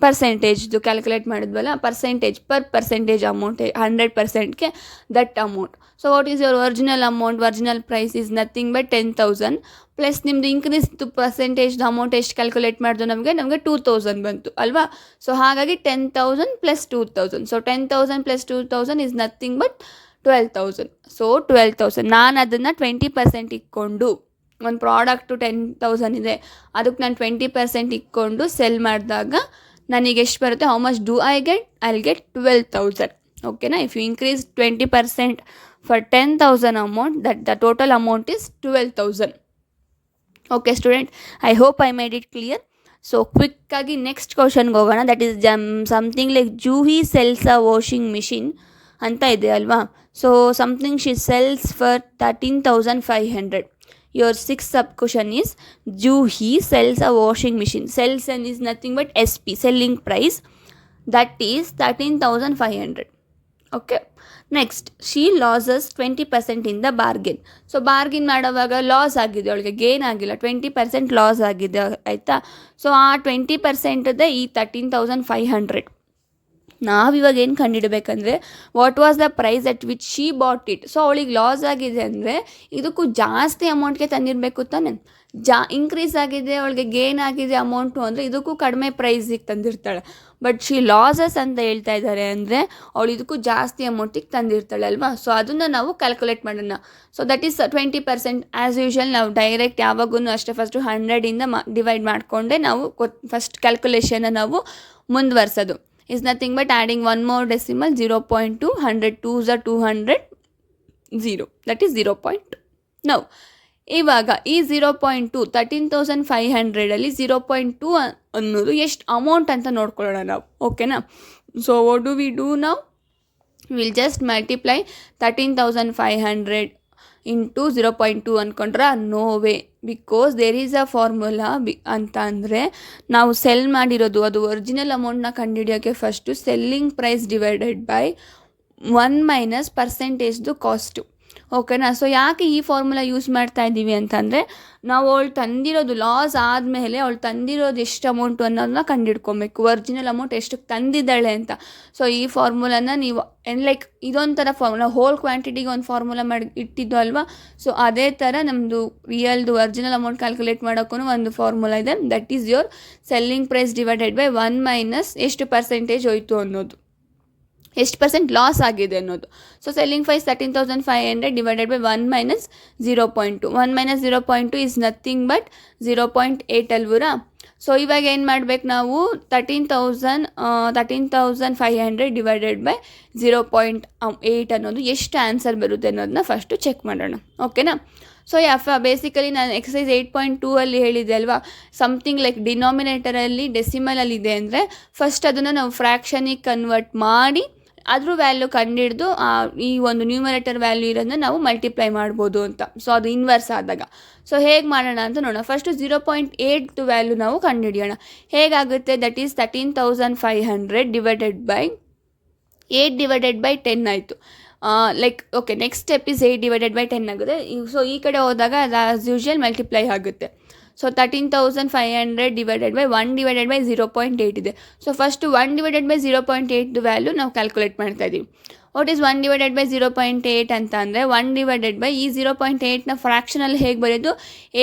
ಪರ್ಸೆಂಟೇಜ್ದು ಕ್ಯಾಲ್ಕುಲೇಟ್ ಮಾಡಿದ್ವಲ್ಲ, ಪರ್ಸೆಂಟೇಜ್ ಅಮೌಂಟ್ 100%ಗೆ that amount. So what is your original amount? Original price is nothing but 10,000 plus ನಿಮ್ಮದು ಇನ್ಕ್ರೀಸ್ದು ಪರ್ಸೆಂಟೇಜ್ದು ಅಮೌಂಟ್ ಎಷ್ಟು ಕ್ಯಾಲ್ಕುಲೇಟ್ ಮಾಡಿದ್ರು ನಮಗೆ 2,000 ಬಂತು ಅಲ್ವಾ. ಸೊ ಹಾಗಾಗಿ 10,000 plus 2,000. So 10,000 plus 2,000 is nothing but 12,000. So 12,000 ನಾನು ಅದನ್ನು 20% ಇಕ್ಕೊಂಡು, ಒಂದು ಪ್ರಾಡಕ್ಟು 10,000 ಇದೆ, ಅದಕ್ಕೆ ನಾನು 20% ಇಕ್ಕೊಂಡು ಸೆಲ್ ಮಾಡಿದಾಗ ನನಗೆ ಎಷ್ಟು ಬರುತ್ತೆ? How much do I get? I will get 12,000. ಓಕೆನಾ? If you increase 20% for 10,000 amount, that the total amount is 12,000. Okay student, I hope I made it clear. So ಕ್ವಿಕ್ಕಾಗಿ ನೆಕ್ಸ್ಟ್ ಕ್ವಶನ್ಗೆ ಹೋಗೋಣ. That is something like Juhi sells a washing machine ಅಂತ ಇದೆ ಅಲ್ವಾ. So something she sells for 13,500. Your sixth sub question is Juhi sells a washing machine. Sells and is nothing but SP, selling price, that is 13,500. Okay. Next, she loses 20% in the bargain. So bargain ಮಾಡೋವಾಗ loss ಆಗಿದೆ, ಅವಳಿಗೆ gain ಆಗಿಲ್ಲ, 20% loss ಆಗಿದೆ ಆಯಿತಾ. So ಆ 20% ಈ 13,500 ನಾವಿವಾಗ ಏನು ಕಂಡುಹಿಡಬೇಕಂದ್ರೆ, what was the price at which she bought it. So ಅವಳಿಗೆ ಲಾಸ್ ಆಗಿದೆ ಅಂದರೆ ಇದಕ್ಕೂ ಜಾಸ್ತಿ ಅಮೌಂಟ್ಗೆ ತಂದಿರಬೇಕು ತಾನೆ. ಇನ್ಕ್ರೀಸ್ ಆಗಿದೆ, ಅವಳಿಗೆ ಗೇನ್ ಆಗಿದೆ ಅಮೌಂಟು ಅಂದರೆ ಇದಕ್ಕೂ ಕಡಿಮೆ ಪ್ರೈಸಿಗೆ ತಂದಿರ್ತಾಳೆ. ಬಟ್ ಶಿ ಲಾಸಸ್ ಅಂತ ಹೇಳ್ತಾ ಇದ್ದಾರೆ ಅಂದರೆ ಅವಳು ಇದಕ್ಕೂ ಜಾಸ್ತಿ ಅಮೌಂಟಿಗೆ ತಂದಿರ್ತಾಳೆ ಅಲ್ವಾ. ಸೊ ಅದನ್ನು ನಾವು ಕ್ಯಾಲ್ಕುಲೇಟ್ ಮಾಡೋಣ. So that is 20%. As usual ನಾವು ಡೈರೆಕ್ಟ್ ಯಾವಾಗೂ ಅಷ್ಟೇ ಫಸ್ಟು 100ಇಂದ ಡಿವೈಡ್ ಮಾಡಿಕೊಂಡೆ ನಾವು ಫಸ್ಟ್ ಕ್ಯಾಲ್ಕುಲೇಷನ್ನ ನಾವು ಮುಂದುವರ್ಸೋದು. is nothing but adding one more decimal 0.2, 100 2s are 200, 0, that is 0.2. now ಇವಾಗ ಈ 0.2 13,500ಅಲ್ಲಿ 0.2 ಅನ್ನೋದು ಎಷ್ಟು ಅಮೌಂಟ್ ಅಂತ ನೋಡ್ಕೊಳ್ಳೋಣ ನಾವು. ಓಕೆನಾ? So what do we do ನಾವು? ವಿಲ್ ಜಸ್ಟ್ ಮಲ್ಟಿಪ್ಲೈ 13,500 ಇಂಟು 0.2 ಅಂದ್ಕೊಂಡ್ರೆ no way, because there is a formula ಅಂತ ಅಂದರೆ ನಾವು ಸೆಲ್ ಮಾಡಿರೋದು ಅದು ಒರಿಜಿನಲ್ ಅಮೌಂಟ್ನ ಕಂಡುಹಿಡಿಯೋಕ್ಕೆ first selling price divided by 1 minus ಪರ್ಸೆಂಟೇಜ್ದು ಕಾಸ್ಟು. ಓಕೆನಾ? ಸೊ ಯಾಕೆ ಈ ಫಾರ್ಮುಲಾ ಯೂಸ್ ಮಾಡ್ತಾ ಇದ್ದೀವಿ ಅಂತಂದರೆ, ನಾವು ಅವಳು ತಂದಿರೋದು ಲಾಸ್ ಆದಮೇಲೆ ಅವಳು ತಂದಿರೋದು ಎಷ್ಟು ಅಮೌಂಟು ಅನ್ನೋದನ್ನ ಕಂಡುಹಿಡ್ಕೊಬೇಕು, ಒರಿಜಿನಲ್ ಅಮೌಂಟ್ ಎಷ್ಟಕ್ಕೆ ತಂದಿದ್ದಾಳೆ ಅಂತ. ಸೊ ಈ ಫಾರ್ಮುಲಾನ ನೀವು ಲೈಕ್ ಇದೊಂಥರ ಫಾರ್ಮುಲಾ, ಹೋಲ್ ಕ್ವಾಂಟಿಟಿಗೆ ಒಂದು ಫಾರ್ಮುಲಾ ಮಾಡಿ ಇಟ್ಟಿದ್ದು ಅಲ್ವಾ. ಸೊ ಅದೇ ಥರ ನಮ್ಮದು ರಿಯಲ್ದು ಒರಿಜಿನಲ್ ಅಮೌಂಟ್ ಕ್ಯಾಲ್ಕುಲೇಟ್ ಮಾಡೋಕ್ಕೂ ಒಂದು ಫಾರ್ಮುಲಾ ಇದೆ. That is your selling price divided by 1 minus ಎಷ್ಟು ಪರ್ಸೆಂಟೇಜ್ ಹೋಯಿತು ಅನ್ನೋದು, ಎಷ್ಟು ಪರ್ಸೆಂಟ್ ಲಾಸ್ ಆಗಿದೆ ಅನ್ನೋದು. So selling price 13,500 divided by 1 minus 0.2. 1 minus 0.2 is nothing but 0.8 ಅಲ್ವರಾ. ಸೊ ಇವಾಗ ಏನು ಮಾಡಬೇಕು ನಾವು 13,500 ಡಿವೈಡೆಡ್ ಬೈ 0.8 ಅನ್ನೋದು ಎಷ್ಟು ಆನ್ಸರ್ ಬರುತ್ತೆ ಅನ್ನೋದನ್ನ ಫಸ್ಟು ಚೆಕ್ ಮಾಡೋಣ. ಓಕೆನಾ? ಸೊ ಬೇಸಿಕಲಿ ನಾನು ಎಕ್ಸಸೈಸ್ 8.2 ಅಲ್ಲಿ ಹೇಳಿದೆ ಅಲ್ವಾ, ಸಮಥಿಂಗ್ ಲೈಕ್ ಡಿನಾಮಿನೇಟರಲ್ಲಿ ಡೆಸಿಮಲಲ್ಲಿದೆ ಅಂದರೆ ಫಸ್ಟ್ ಅದನ್ನು ನಾವು ಫ್ರ್ಯಾಕ್ಷನಿಗೆ ಕನ್ವರ್ಟ್ ಮಾಡಿ ಅದ್ರ ವ್ಯಾಲ್ಯೂ ಕಂಡುಹಿಡಿದು ಈ ಒಂದು ನ್ಯೂಮರೇಟರ್ ವ್ಯಾಲ್ಯೂ ಇರೋದನ್ನ ನಾವು ಮಲ್ಟಿಪ್ಲೈ ಮಾಡ್ಬೋದು ಅಂತ. ಸೊ ಅದು ಇನ್ವರ್ಸ್ ಆದಾಗ. ಸೊ ಹೇಗೆ ಮಾಡೋಣ ಅಂತ ನೋಡೋಣ. ಫಸ್ಟು 0.8 ವ್ಯಾಲ್ಯೂ ನಾವು ಕಂಡುಹಿಡಿಯೋಣ. ಹೇಗಾಗುತ್ತೆ? That is 13,500 divided by 8 divided by 10 ಆಯಿತು. Like okay, next step is 8 divided by 10 ಆಗುತ್ತೆ. ಸೊ ಈ ಕಡೆ ಹೋದಾಗ ಅದು ಆಸ್ ಯೂಶುವಲ್ ಮಲ್ಟಿಪ್ಲೈ ಆಗುತ್ತೆ. So 13,500 divided by 1 divided by 0.8 ಇದೆ. So first 1 divided by 0.8 value ನಾವು ಕ್ಯಾಲ್ಕುಲೇಟ್ ಮಾಡ್ತಾ ಇದ್ದೀವಿ. ವಾಟ್ ಈಸ್ 1 ಡಿವೈಡೆಡ್ ಬೈ 0.8 ಅಂತ ಅಂದರೆ 1 ಡಿವೈಡೆಡ್ ಬೈ ಈ 0.8ನ ಫ್ರ್ಯಾಕ್ಷನಲ್ಲಿ ಹೇಗೆ ಬರೆಯೋದು?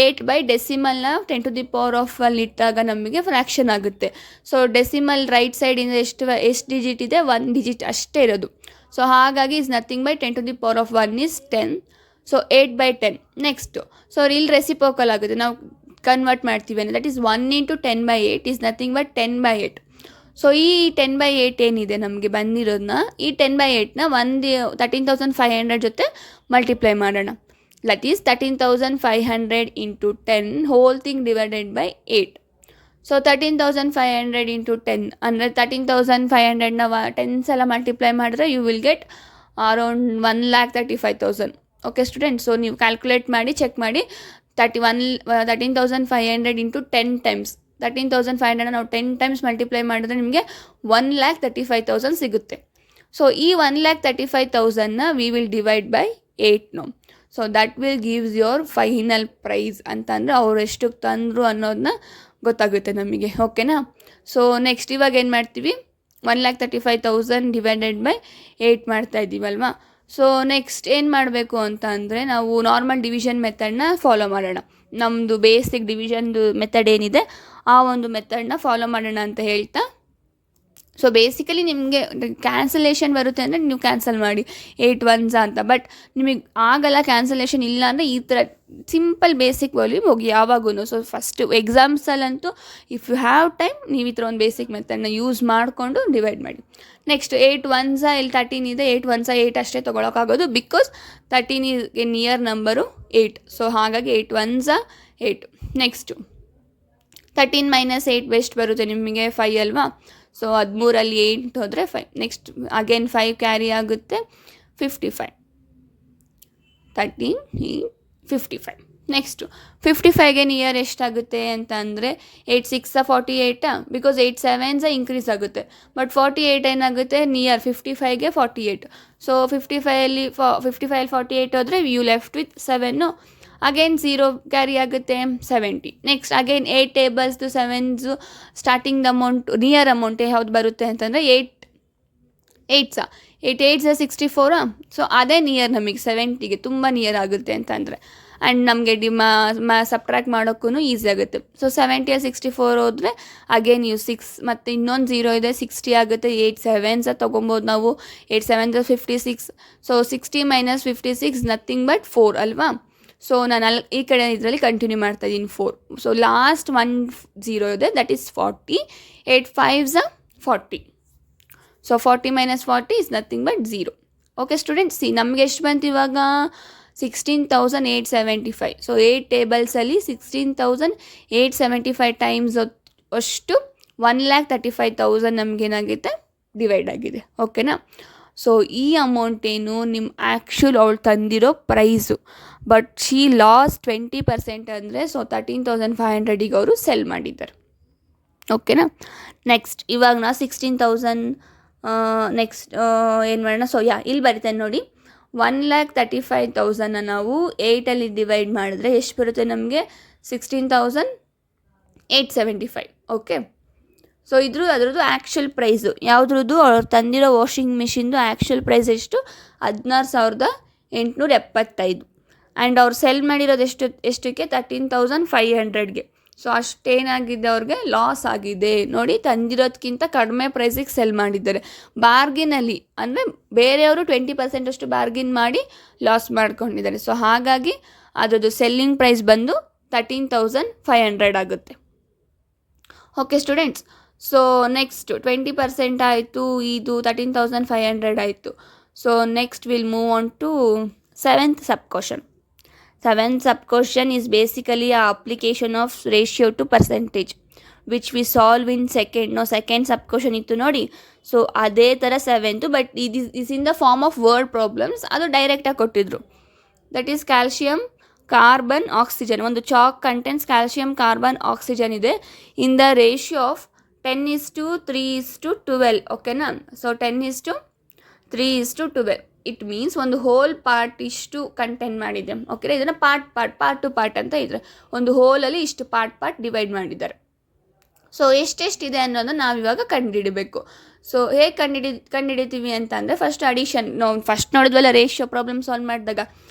8 ಬೈ ಡೆಸಿಮಲ್ನ 10 ಟು ದಿ ಪವರ್ ಆಫ್ 1 ಇಟ್ಟಾಗ ನಮಗೆ ಫ್ರ್ಯಾಕ್ಷನ್ ಆಗುತ್ತೆ. ಸೊ ಡೆಸಿಮಲ್ ರೈಟ್ ಸೈಡಿಂದ ಎಷ್ಟು ಡಿಜಿಟ್ ಇದೆ? 1 ಡಿಜಿಟ್ ಅಷ್ಟೇ ಇರೋದು. ಸೊ ಹಾಗಾಗಿ is nothing by 10 to the power of 1 is 10. So 8 by 10. Next so ಇಲ್ಲಿ ರೆಸಿಪೋಕಲ್ ಆಗುತ್ತೆ, ನಾವು ಕನ್ವರ್ಟ್ ಮಾಡ್ತೀವಿ ಅಂದರೆ that is 1 into 10 by 8 is nothing but 10 by 8. So ಈ 10 ಬೈ 8 ಏನಿದೆ ನಮಗೆ ಬಂದಿರೋದನ್ನ, ಈ 10 ಬೈ 8ನ 13,500 ಜೊತೆ ಮಲ್ಟಿಪ್ಲೈ ಮಾಡೋಣ. That is 13,500 into 10 whole thing divided by 8. So 13,500 into 10 ಅಂದರೆ 13,500ನ 10 ಸಲ ಮಲ್ಟಿಪ್ಲೈ ಮಾಡಿದ್ರೆ you will get around 1,35,000. Okay student, so ನೀವು ಕ್ಯಾಲ್ಕುಲೇಟ್ ಮಾಡಿ ಚೆಕ್ ಮಾಡಿ. 13,500 ಇಂಟು 10 ಟೈಮ್ಸ್ 13,500 ನಾವು 10 ಟೈಮ್ಸ್ ಮಲ್ಟಿಪ್ಲೈ ಮಾಡಿದ್ರೆ ನಿಮಗೆ 1,35,000 ಸಿಗುತ್ತೆ. ಸೊ ಈ 1,35,000ನ we will divide by 8 no. So that will gives your final price ಅಂತಂದರೆ ಅವ್ರು ಎಷ್ಟಕ್ಕೆ ತಂದರು ಅನ್ನೋದನ್ನ ಗೊತ್ತಾಗುತ್ತೆ ನಮಗೆ. ಓಕೆನಾ? ಸೊ ನೆಕ್ಸ್ಟ್ ಇವಾಗ ಏನು ಮಾಡ್ತೀವಿ? 1,35,000 ಡಿವೈಡೆಡ್ ಬೈ 8 ಮಾಡ್ತಾ ಇದ್ದೀವಲ್ವಾ. ಸೊ ನೆಕ್ಸ್ಟ್ ಏನು ಮಾಡಬೇಕು ಅಂತ ಅಂದರೆ ನಾವು ನಾರ್ಮಲ್ ಡಿವಿಷನ್ ಮೆಥಡ್ನ ಫಾಲೋ ಮಾಡೋಣ. ನಮ್ಮದು ಬೇಸಿಕ್ ಡಿವಿಷನ್ದು ಮೆಥಡ್ ಏನಿದೆ ಆ ಒಂದು ಮೆಥಡ್ನ ಫಾಲೋ ಮಾಡೋಣ ಅಂತ ಹೇಳ್ತಾ, ಸೊ ಬೇಸಿಕಲಿ ನಿಮಗೆ ಕ್ಯಾನ್ಸಲೇಷನ್ ಬರುತ್ತೆ ಅಂದರೆ ನೀವು ಕ್ಯಾನ್ಸಲ್ ಮಾಡಿ 8 1s ಅಂತ. ಬಟ್ ನಿಮಗೆ ಆಗಲ್ಲ, ಕ್ಯಾನ್ಸಲೇಷನ್ ಇಲ್ಲ ಅಂದರೆ ಈ ಥರ ಸಿಂಪಲ್ ಬೇಸಿಕ್ ವಾಲ್ಯೂಮ್ ಹೋಗಿ ಯಾವಾಗೂ. ಸೊ ಫಸ್ಟು ಎಕ್ಸಾಮ್ಸಲ್ಲಂತೂ ಇಫ್ ಯು ಹ್ಯಾವ್ ಟೈಮ್ ನೀವು ಈ ಥರ ಒಂದು ಬೇಸಿಕ್ ಮೆಥಡ್ನ ಯೂಸ್ ಮಾಡಿಕೊಂಡು ಡಿವೈಡ್ ಮಾಡಿ. ನೆಕ್ಸ್ಟ್ 8 1s ಇಲ್ಲಿ 13 ಇದೆ, 8 1s 8 ಅಷ್ಟೇ ತೊಗೊಳಕ್ಕಾಗೋದು, because 13 is near number 8. So ಹಾಗಾಗಿ 8 1s 8. ನೆಕ್ಸ್ಟು 13 ಮೈನಸ್ 8 ಬೆಸ್ಟ್ ಬರುತ್ತೆ ನಿಮಗೆ 5 ಅಲ್ವಾ. ಸೊ 13 8 ಹೋದರೆ 5. ನೆಕ್ಸ್ಟ್ ಅಗೇನ್ 5 ಕ್ಯಾರಿ ಆಗುತ್ತೆ, 55. 13 55. ನೆಕ್ಸ್ಟು 55ಗೆ ನಿಯರ್ ಎಷ್ಟಾಗುತ್ತೆ ಅಂತ ಅಂದರೆ 8 6 48, ಬಿಕಾಸ್ 8 7s ಇನ್ಕ್ರೀಸ್ ಆಗುತ್ತೆ. ಬಟ್ 48 ಏನಾಗುತ್ತೆ? ನಿಯರ್ 55ಗೆ 48. ಸೊ 55ಅಲ್ಲಿ 48 ಹೋದರೆ you left with 7. Again 0 carry ಆಗುತ್ತೆ, 70. ನೆಕ್ಸ್ಟ್ ಅಗೇನ್ 8 ಟೇಬಲ್ಸ್ದು 7s starting amount near amount ಯಾವ್ದು ಬರುತ್ತೆ ಅಂತಂದರೆ 8 8s 64. ಸೊ ಅದೇ ನಿಯರ್ ನಮಗೆ 70ಗೆ ತುಂಬ ನಿಯರ್ ಆಗುತ್ತೆ ಅಂತಂದರೆ. ಆ್ಯಂಡ್ ನಮಗೆ ಸಬ್ಟ್ರ್ಯಾಕ್ಟ್ ಮಾಡೋಕ್ಕೂ ಈಸಿ ಆಗುತ್ತೆ. ಸೊ 70 64 ಹೋದರೆ ಅಗೇನ್ ಯು 6 ಮತ್ತು ಇನ್ನೊಂದು 0 ಇದೆ, 60 ಆಗುತ್ತೆ. 8 7s ತೊಗೊಬೋದು ನಾವು. 8 7s 56. So 60 minus 56 nothing but 4 ಅಲ್ವಾ. ಸೊ ನಾನು ಈ ಕಡೆ ಇದರಲ್ಲಿ ಕಂಟಿನ್ಯೂ ಮಾಡ್ತಾ ಇದ್ದೀನಿ 4. ಸೊ ಲಾಸ್ಟ್ 1 0 ಇದೆ, that is 40. 8 5s 40. So 40 minus 40 is nothing but 0. Okay students, C ನಮಗೆ ಎಷ್ಟು ಬಂತು ಇವಾಗ? 16,875. ಸೊ 8 ಟೇಬಲ್ಸಲ್ಲಿ 16,875 ಟೈಮ್ಸ್ ಅಷ್ಟು 1,35,000 ನಮಗೇನಾಗಿದೆ? ಡಿವೈಡ್ ಆಗಿದೆ. ಓಕೆನಾ? ಸೊ ಈ ಅಮೌಂಟ್ ಏನು ನಿಮ್ಮ ಆ್ಯಕ್ಚುಲ್ ಅವಳು ತಂದಿರೋ ಪ್ರೈಸು. ಬಟ್ ಶಿ ಲಾಸ್ 20% ಅಂದರೆ ಸೊ 13,500ಗೆ ಅವರು ಸೆಲ್ ಮಾಡಿದ್ದಾರೆ. ಓಕೆನಾ? ನೆಕ್ಸ್ಟ್ ಇವಾಗ ನಾ 16,000 ನೆಕ್ಸ್ಟ್ ಏನು ಮಾಡೋಣ? ಸೊ ಇಲ್ಲಿ ಬರೀತೇನೆ ನೋಡಿ. 1,35,000ನ ನಾವು 8ಅಲ್ಲಿ ಡಿವೈಡ್ ಮಾಡಿದ್ರೆ ಎಷ್ಟು ಬರುತ್ತೆ ನಮಗೆ? 16,875. ಓಕೆ. ಸೊ ಅದರದ್ದು ಆ್ಯಕ್ಚುಲ್ ಪ್ರೈಸು ಯಾವುದ್ರದ್ದು? ಅವ್ರು ತಂದಿರೋ ವಾಷಿಂಗ್ ಮಿಷಿನ್ದು ಆ್ಯಕ್ಚುಲ್ ಪ್ರೈಸ್ ಎಷ್ಟು? 16,875. ಆ್ಯಂಡ್ ಅವ್ರು ಸೆಲ್ ಮಾಡಿರೋದು ಎಷ್ಟಕ್ಕೆ? 13,500ಗೆ. ಸೊ ಅಷ್ಟೇನಾಗಿದೆ, ಅವ್ರಿಗೆ ಲಾಸ್ ಆಗಿದೆ ನೋಡಿ. ತಂದಿರೋದಕ್ಕಿಂತ ಕಡಿಮೆ ಪ್ರೈಸಿಗೆ ಸೆಲ್ ಮಾಡಿದ್ದಾರೆ. ಬಾರ್ಗಿನಲ್ಲಿ ಅಂದರೆ ಬೇರೆಯವರು 20% ಅಷ್ಟು ಬಾರ್ಗಿನ್ ಮಾಡಿ ಲಾಸ್ ಮಾಡ್ಕೊಂಡಿದ್ದಾರೆ. ಸೊ ಹಾಗಾಗಿ ಅದರದ್ದು ಸೆಲ್ಲಿಂಗ್ ಪ್ರೈಸ್ ಬಂದು 13,500 ಆಗುತ್ತೆ. ಓಕೆ ಸ್ಟೂಡೆಂಟ್ಸ್, ಸೊ ನೆಕ್ಸ್ಟ್ 20% ಆಯಿತು, ಇದು 13,500 ಆಯಿತು. So next will move on to seventh sub question. Seventh sub-question is basically a application of ratio to percentage, which we solve in second sub-question ಇತ್ತು ನೋಡಿ. So ಅದೇ ಥರ seventh, but is in the form of word problems. ಅದು ಡೈರೆಕ್ಟಾಗಿ ಕೊಟ್ಟಿದ್ರು. That is calcium, carbon, oxygen. ಒಂದು chalk contents calcium, carbon, oxygen ಇದೆ in the ratio of 10:3:12. ಓಕೆನಾ? ಸೊ 10:3:12. ಇಟ್ ಮೀನ್ಸ್ ಒಂದು ಹೋಲ್ ಪಾರ್ಟ್ ಇಷ್ಟು ಕಂಟೆಂಟ್ ಮಾಡಿದೆ. ಓಕೆ, ಇದನ್ನು ಪಾರ್ಟ್ ಟು ಪಾರ್ಟ್ ಅಂತ ಇದ್ರೆ ಒಂದು ಹೋಲಲ್ಲಿ ಇಷ್ಟು ಪಾರ್ಟ್ ಡಿವೈಡ್ ಮಾಡಿದ್ದಾರೆ. ಸೊ ಎಷ್ಟೆಷ್ಟಿದೆ ಅನ್ನೋದನ್ನು ನಾವಿವಾಗ ಕಂಡುಹಿಡಬೇಕು. ಸೊ ಹೇಗೆ ಕಂಡುಹಿಡಿತೀವಿ ಅಂತ ಅಂದರೆ, ಫಸ್ಟ್ ಅಡಿಷನ್ ನಾವು ಫಸ್ಟ್ ನೋಡಿದ್ವಲ್ಲ, ರೇಷಿಯೋ ಪ್ರಾಬ್ಲಮ್ ಸಾಲ್ವ್ ಮಾಡಿದಾಗ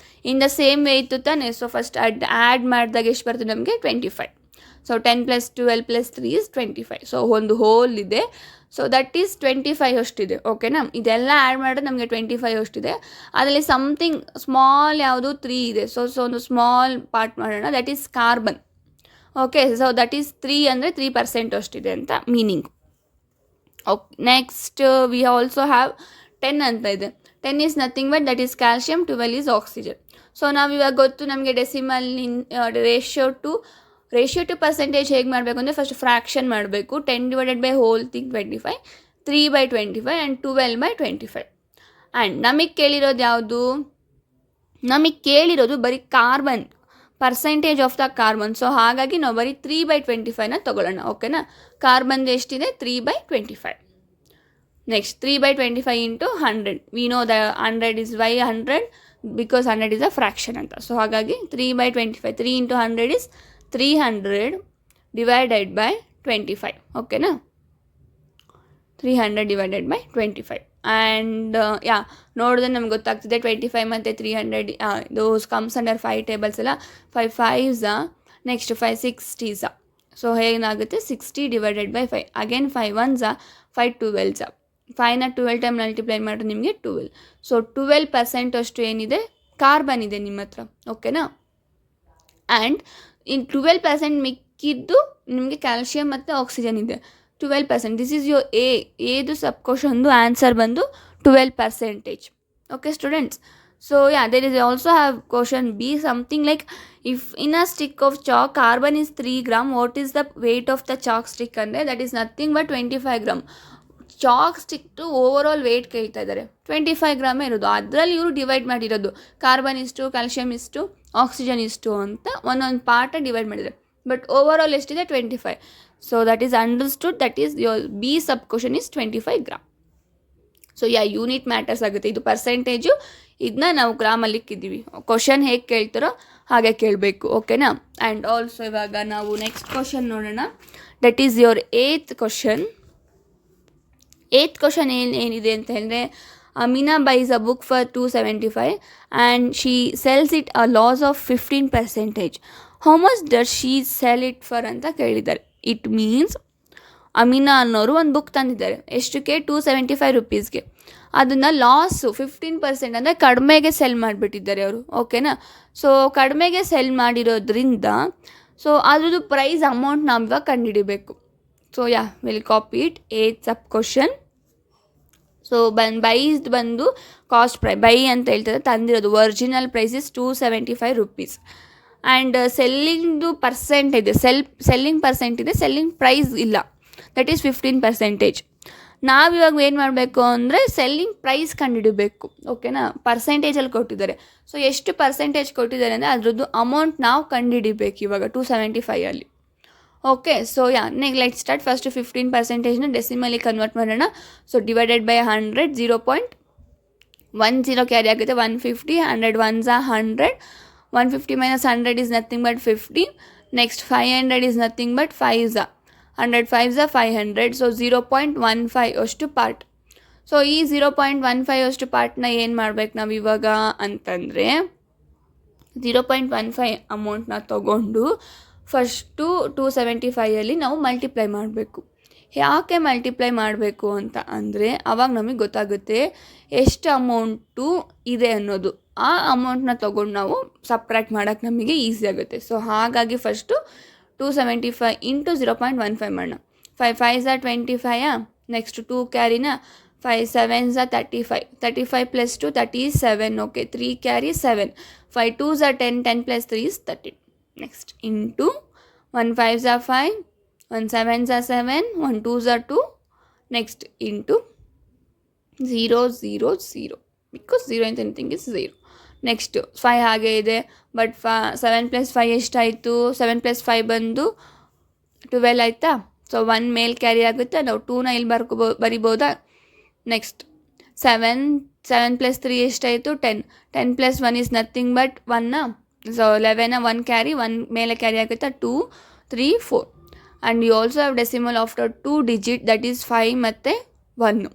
ಇನ್ ದ ಸೇಮ್ ವೇ ಇತ್ತು ತಾನೆ. ಸೊ ಫಸ್ಟ್ ಆ್ಯಡ್ ಮಾಡಿದಾಗ ಎಷ್ಟು ಬರ್ತದೆ ನಮಗೆ? 25. So 10 + 12 + 3 is 25. ಸೊ ಒಂದು ಹೋಲ್ ಇದೆ. So that is 25 ಅಷ್ಟಿದೆ. ಓಕೆನಾ? ಇದೆಲ್ಲ ಆ್ಯಡ್ ಮಾಡಿದ್ರೆ ನಮಗೆ 25 ಅಷ್ಟಿದೆ. ಅದರಲ್ಲಿ ಸಮಥಿಂಗ್ ಸ್ಮಾಲ್ ಯಾವುದು 3 ಇದೆ. ಸೊ ಒಂದು ಸ್ಮಾಲ್ ಪಾರ್ಟ್ ಮಾಡೋಣ, that is carbon. Okay, so that is 3 ಅಂದರೆ 3% ಅಷ್ಟಿದೆ ಅಂತ meaning. Okay, next we also have 10 ಅಂತ ಇದೆ. 10 is nothing but that is calcium, 12 is oxygen. So ನಾವಿವಾಗ ಗೊತ್ತು ನಮಗೆ ಡೆಸಿಮಲ್ ರೇಷಿಯೋ ಟು ಪರ್ಸೆಂಟೇಜ್ ಹೇಗೆ ಮಾಡಬೇಕು ಅಂದರೆ, ಫಸ್ಟ್ ಫ್ರ್ಯಾಕ್ಷನ್ ಮಾಡಬೇಕು. 10 divided by whole thing 25, 3/25 and 12/25. And ನಮಗೆ ಕೇಳಿರೋದು ಯಾವುದು? ನಮಗೆ ಕೇಳಿರೋದು ಬರೀ carbon, percentage of the carbon. So ಹಾಗಾಗಿ ನಾವು ಬರೀ 3/25ನ ತೊಗೊಳ್ಳೋಣ. ಓಕೆನಾ? ಕಾರ್ಬನ್ದು ಎಷ್ಟಿದೆ? 3/25. Next 3/25 into 100. We know the 100 is why 100 because 100 is a fraction ಅಂತ. ಸೊ ಹಾಗಾಗಿ 3/25. 3 ಇಂಟು 100 ಇಸ್ 300 divided by 25. ಓಕೆನಾ? 300 divided by 25. ಆ್ಯಂಡ್ ನೋಡಿದ್ರೆ ನಮ್ಗೆ ಗೊತ್ತಾಗ್ತಿದೆ 25 ಮತ್ತು 300 ದೋಸ್ ಕಮ್ಸ್ ಅಂಡರ್ 5 ಟೇಬಲ್ಸ್ ಎಲ್ಲ. 5 5s, ನೆಕ್ಸ್ಟ್ 5 60s. ಸೊ ಹೇಗಾಗುತ್ತೆ? 60 divided by 5. Again 5 1s, 5 12s. 5ನ 12 time multiply ಮಾಡಿದ್ರೆ ನಿಮಗೆ 12. ಸೊ 12% ಅಷ್ಟು ಏನಿದೆ? ಕಾರ್ಬನ್ ಇದೆ ನಿಮ್ಮ ಹತ್ರ. ಓಕೆನಾ? ಆ್ಯಂಡ್ ಇನ್ 12% ಮಿಕ್ಕಿದ್ದು ನಿಮಗೆ ಕ್ಯಾಲ್ಶಿಯಮ್ ಮತ್ತು ಆಕ್ಸಿಜನ್ ಇದೆ. 12%. ದಿಸ್ ಈಸ್ ಯೋರ್ ಏದು ಸಬ್ ಕ್ವಶನ್ದು ಆನ್ಸರ್ ಬಂದು 12%. Okay students? So there is also have question B something like, if in a stick of chalk carbon is 3 grams, what is the weight of the chalk stick ಅಂದರೆ that is nothing but 25 grams. Chalk ಸ್ಟಿಕ್ಟು overall weight ಕೇಳ್ತಾ ಇದ್ದಾರೆ, 25 grams ಇರೋದು. ಅದರಲ್ಲಿ ಇವರು divide ಮಾಡಿರೋದು carbon ಇಷ್ಟು, calcium ಇಷ್ಟು, ಆಕ್ಸಿಜನ್ ಇಷ್ಟು ಅಂತ ಒಂದೊಂದು ಪಾರ್ಟ ಡಿವೈಡ್ ಮಾಡಿದ್ದಾರೆ. ಬಟ್ ಓವರ್ ಆಲ್ ಎಷ್ಟಿದೆ? 25. So that is understood. That is your B sub question is 25 grams. So unit matters ಆಗುತ್ತೆ. ಇದು ಪರ್ಸೆಂಟೇಜು, ಇದನ್ನ ನಾವು ಗ್ರಾಮಲ್ಲಿ ಇಕ್ಕಿದ್ದೀವಿ. ಕ್ವಶನ್ ಹೇಗೆ ಕೇಳ್ತಾರೋ ಹಾಗೆ ಕೇಳಬೇಕು. ಓಕೆನಾ? ಆ್ಯಂಡ್ ಆಲ್ಸೋ ಇವಾಗ ನಾವು ನೆಕ್ಸ್ಟ್ ಕ್ವಶನ್ ನೋಡೋಣ. That is your 8th question. 8th question ಏನಿದೆ ಅಂತ ಹೇಳಿದ್ರೆ, Amina buys a book for 275 and she sells it a loss of 15%. How much does she sell it for ಅಂತ ಕೇಳಿದ್ದಾರೆ. ಇಟ್ ಮೀನ್ಸ್ ಅಮೀನಾ ಅನ್ನೋರು ಒಂದು ಬುಕ್ ತಂದಿದ್ದಾರೆ. ಎಷ್ಟಕ್ಕೆ? 275 rupeesಗೆ. ಅದನ್ನು ಲಾಸು 15% ಅಂದರೆ ಕಡಿಮೆಗೆ ಸೆಲ್ ಮಾಡಿಬಿಟ್ಟಿದ್ದಾರೆ ಅವರು. ಓಕೆನಾ? ಸೊ ಕಡಿಮೆಗೆ ಸೆಲ್ ಮಾಡಿರೋದ್ರಿಂದ ಸೊ ಅದ್ರದ್ದು ಪ್ರೈಸ್ ಅಮೌಂಟ್ ನಾವು ಇವಾಗ ಕಂಡುಹಿಡಿಬೇಕು. So will copy it. 8th sub question. So ಬೈಸ್ದು ಬಂದು ಕಾಸ್ಟ್ ಪ್ರೈಸ್, ಬೈ ಅಂತ ಹೇಳ್ತಾರೆ, ತಂದಿರೋದು original price is 275 rupees. And ಸೆಲ್ಲಿಂಗ್ದು ಪರ್ಸೆಂಟ್ ಇದೆ, ಸೆಲ್ಲಿಂಗ್ ಪರ್ಸೆಂಟ್ ಇದೆ, ಸೆಲ್ಲಿಂಗ್ ಪ್ರೈಸ್ ಇಲ್ಲ. That is 15%. ನಾವಿವಾಗ ಏನು ಮಾಡಬೇಕು ಅಂದರೆ ಸೆಲ್ಲಿಂಗ್ ಪ್ರೈಸ್ ಕಂಡುಹಿಡಬೇಕು. ಓಕೆನಾ? ಪರ್ಸೆಂಟೇಜಲ್ಲಿ ಕೊಟ್ಟಿದ್ದಾರೆ. ಸೊ ಎಷ್ಟು ಪರ್ಸೆಂಟೇಜ್ ಕೊಟ್ಟಿದ್ದಾರೆ ಅಂದರೆ ಅದರದ್ದು ಅಮೌಂಟ್ ನಾವು ಕಂಡುಹಿಡಿಬೇಕು ಇವಾಗ 275ಅಲ್ಲಿ. Okay, so let start. First 15%ನ ಡೆಸಿಮಲಿ ಕನ್ವರ್ಟ್ ಮಾಡೋಣ. ಸೊ ಡಿವೈಡೆಡ್ ಬೈ 100, 0.10 ಕ್ಯಾರಿ ಆಗುತ್ತೆ. 150, 100 ones are 100, 150 minus 100 is nothing but 50. Next 500 is nothing but 5s, 100 5s are 500. So 0.15 ಅಷ್ಟು ಪಾರ್ಟ್. ಸೊ ಈ 0.15 ಅಷ್ಟು ಪಾರ್ಟ್ನ ಏನು ಮಾಡ್ಬೇಕು ನಾವು ಇವಾಗ ಅಂತಂದರೆ, 0.15 ಅಮೌಂಟ್ನ ತೊಗೊಂಡು ಫಸ್ಟು 275ಅಲ್ಲಿ ನಾವು ಮಲ್ಟಿಪ್ಲೈ ಮಾಡಬೇಕು. ಯಾಕೆ ಮಲ್ಟಿಪ್ಲೈ ಮಾಡಬೇಕು ಅಂತ ಅಂದರೆ ಆವಾಗ ನಮಗೆ ಗೊತ್ತಾಗುತ್ತೆ ಎಷ್ಟು ಅಮೌಂಟು ಇದೆ ಅನ್ನೋದು. ಆ ಅಮೌಂಟ್ನ ತೊಗೊಂಡು ನಾವು ಸಪ್ರೇಟ್ ಮಾಡೋಕ್ಕೆ ನಮಗೆ ಈಸಿ ಆಗುತ್ತೆ. ಸೊ ಹಾಗಾಗಿ ಫಸ್ಟು 275 ಇಂಟು 0.15 ಮಾಡೋಣ. 5 5s are 25. Next 2 carry 5 7s are 35. 35 plus 2, 37. Okay, 3 carry 7. 5 2s are 10. 10 plus 3 is 13. Next into 1 5s are 5. 1 7s are 7. 1 2s are 2. Next into 0 0 0 because 0 into anything is 0. Next 5 ಹಾಗೆ ಇದೆ. But 7 + 5 ಎಷ್ಟಾಯಿತು? 7 + 5 ಬಂದು 12 ಆಯಿತಾ? So 1 ಮೇಲ್ carry ಆಗುತ್ತೆ. ನಾವು 2ನ ಇಲ್ಲಿ ಬರಿಬೋದಾ? Next 7 + 3 ಎಷ್ಟಾಯಿತು? 10. 10 + 1 is nothing but 1. So 11 1 carry, 1 ಮೇಲೆ ಕ್ಯಾರಿ ಆಗುತ್ತಾ? 2 3 4. And you also have decimal after 2 digit, that is 5 ಮತ್ತು 1.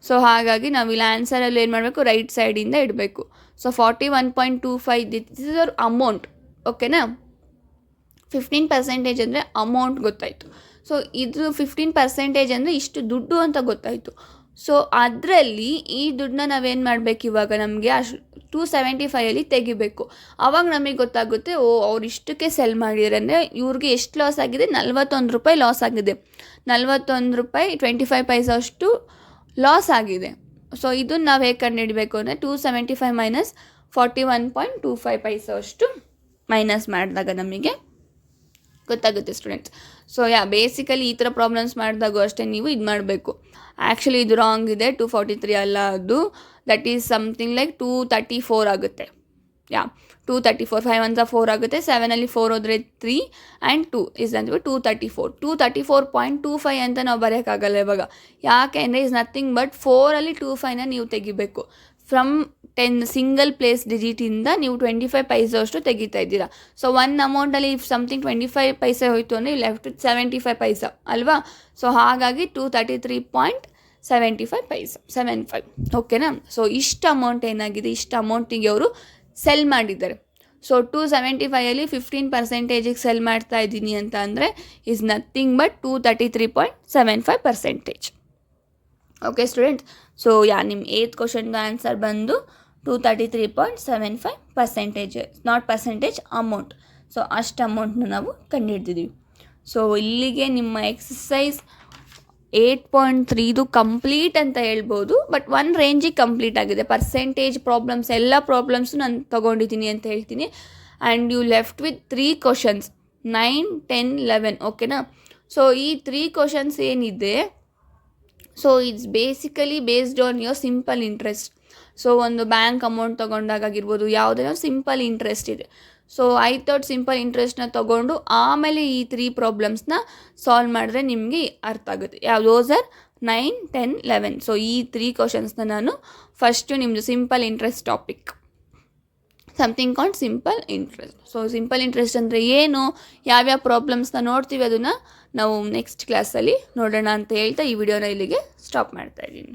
ಸೊ ಹಾಗಾಗಿ ನಾವು ಇಲ್ಲಿ ಆನ್ಸರಲ್ಲಿ ಏನು ಮಾಡಬೇಕು? ರೈಟ್ ಸೈಡಿಂದ ಇಡಬೇಕು. So 41.25 this is our amount. ಓಕೆನಾ? 15% ಅಂದರೆ ಅಮೌಂಟ್ ಗೊತ್ತಾಯಿತು. ಸೊ ಇದು 15% ಅಂದರೆ ಇಷ್ಟು ದುಡ್ಡು ಅಂತ ಗೊತ್ತಾಯಿತು. ಸೊ ಅದರಲ್ಲಿ ಈ ದುಡ್ಡನ್ನ ನಾವೇನು ಮಾಡಬೇಕು? ಇವಾಗ ನಮಗೆ 275 ತೆಗಿಬೇಕು. ಆವಾಗ ನಮಗೆ ಗೊತ್ತಾಗುತ್ತೆ, ಅವ್ರು ಇಷ್ಟಕ್ಕೆ ಸೆಲ್ ಮಾಡಿದ್ದಾರೆ ಅಂದರೆ ಇವ್ರಿಗೆ ಎಷ್ಟು ಲಾಸ್ ಆಗಿದೆ? 41 ರೂಪಾಯಿ ಲಾಸ್ ಆಗಿದೆ. 41 ರೂಪಾಯಿ 25 ಪೈಸೆ ಅಷ್ಟು ಲಾಸ್ ಆಗಿದೆ. ಸೊ ಇದನ್ನು ನಾವು ಹೇಗೆ ಕಂಡುಹಿಡಬೇಕು ಅಂದರೆ 275 ಮೈನಸ್ 41.25 ಪೈಸೆ ಅಷ್ಟು ಮೈನಸ್ ಮಾಡಿದಾಗ ನಮಗೆ ಗೊತ್ತಾಗುತ್ತೆ ಸ್ಟೂಡೆಂಟ್ಸ್. ಸೊ ಬೇಸಿಕಲಿ ಈ ಥರ ಪ್ರಾಬ್ಲಮ್ಸ್ ಮಾಡಿದಾಗೂ ಅಷ್ಟೇ ನೀವು ಇದು ಮಾಡಬೇಕು. ಆ್ಯಕ್ಚುಲಿ ಇದು ರಾಂಗ್ ಇದೆ, 243 ಅಲ್ಲ, ಅದು ದಟ್ ಈಸ್ ಸಮಥಿಂಗ್ ಲೈಕ್ 234 ಆಗುತ್ತೆ. 234. 5 1s 4 ಆಗುತ್ತೆ. 7ಅಲ್ಲಿ 4 ಹೋದರೆ 3 ಆ್ಯಂಡ್ 2 ಇಸ್ ಅಂದರೆ 234. 234.25 ಅಂತ ನಾವು ಬರೆಯೋಕ್ಕಾಗಲ್ಲ ಇವಾಗ. ಯಾಕೆ ಅಂದರೆ ಇಸ್ ನಥಿಂಗ್ ಬಟ್ 4ಅಲ್ಲಿ 25ನ ನೀವು ತೆಗಿಬೇಕು. ಫ್ರಮ್ 10 ಸಿಂಗಲ್ ಪ್ಲೇಸ್ ಡಿಜಿಟಿಂದ ನೀವು 25 ಪೈಸೆ ಅಷ್ಟು ತೆಗಿತಾ ಇದ್ದೀರಾ. ಸೊ ಒನ್ ಅಮೌಂಟಲ್ಲಿ ಸಮಥಿಂಗ್ 25 ಪೈಸೆ ಹೋಯಿತು ಅಂದರೆ ಲೆಫ್ಟ್ 75 ಪೈಸೆ ಅಲ್ವಾ? ಸೊ ಹಾಗಾಗಿ 233.75 ಪೈಸೆ 75. ಓಕೆನಾ? ಸೊ ಇಷ್ಟು ಅಮೌಂಟ್ ಏನಾಗಿದೆ, ಇಷ್ಟು ಅಮೌಂಟಿಗೆ ಅವರು ಸೆಲ್ ಮಾಡಿದ್ದಾರೆ. ಸೊ 275ಅಲ್ಲಿ 15%ಗೆ ಸೆಲ್ ಮಾಡ್ತಾ ಇದ್ದೀನಿ ಅಂತ ಅಂದರೆ is nothing but 233.75%. Okay students? So ನಿಮ್ಮ 8th ಕ್ವಶನ್ದು ಆನ್ಸರ್ ಬಂದು 233.75%, ನಾಟ್ ಪರ್ಸೆಂಟೇಜ್, ಅಮೌಂಟ್. ಸೊ ಅಷ್ಟು ಅಮೌಂಟ್ನ ನಾವು ಕಂಡುಹಿಡ್ದಿದ್ದೀವಿ. ಸೊ ಇಲ್ಲಿಗೆ ನಿಮ್ಮ ಎಕ್ಸಸೈಸ್ 8.3 ಕಂಪ್ಲೀಟ್ ಅಂತ ಹೇಳ್ಬೋದು. ಬಟ್ ಒನ್ ರೇಂಜಿಗೆ ಕಂಪ್ಲೀಟ್ ಆಗಿದೆ. ಪರ್ಸೆಂಟೇಜ್ ಪ್ರಾಬ್ಲಮ್ಸ್ ಎಲ್ಲ ಪ್ರಾಬ್ಲಮ್ಸು ನಾನು ತೊಗೊಂಡಿದ್ದೀನಿ ಅಂತ ಹೇಳ್ತೀನಿ. And you left with 3 questions 9, 10, 11. ಓಕೆನಾ? ಸೊ ಈ 3 ಕ್ವಶನ್ಸ್ ಏನಿದೆ, so it's basically based on your simple interest. So ಒಂದು ಬ್ಯಾಂಕ್ ಅಮೌಂಟ್ ತೊಗೊಂಡಾಗಿರ್ಬೋದು, ಯಾವುದೇ ಸಿಂಪಲ್ ಇಂಟ್ರೆಸ್ಟ್ ಇದೆ. ಸೊ ಐ ಥಾಟ್ ಸಿಂಪಲ್ ಇಂಟ್ರೆಸ್ಟ್ನ ತೊಗೊಂಡು ಆಮೇಲೆ ಈ 3 ಪ್ರಾಬ್ಲಮ್ಸ್ನ ಸಾಲ್ವ್ ಮಾಡಿದ್ರೆ ನಿಮಗೆ ಅರ್ಥ ಆಗುತ್ತೆ. Those are 9, 10, 11. ಸೊ ಈ 3 ಕ್ವಶನ್ಸ್ನ ನಾನು ಫಸ್ಟು ನಿಮ್ಮದು simple interest topic, something called simple interest. So simple interest ಅಂದರೆ ಏನು, ಯಾವ್ಯಾವ ಪ್ರಾಬ್ಲಮ್ಸ್ನ ನೋಡ್ತೀವಿ ಅದನ್ನು ನಾವು ನೆಕ್ಸ್ಟ್ ಕ್ಲಾಸಲ್ಲಿ ನೋಡೋಣ ಅಂತ ಹೇಳ್ತಾ ಈ ವಿಡಿಯೋನ ಇಲ್ಲಿಗೆ ಸ್ಟಾಪ್ ಮಾಡ್ತಾಯಿದ್ದೀನಿ.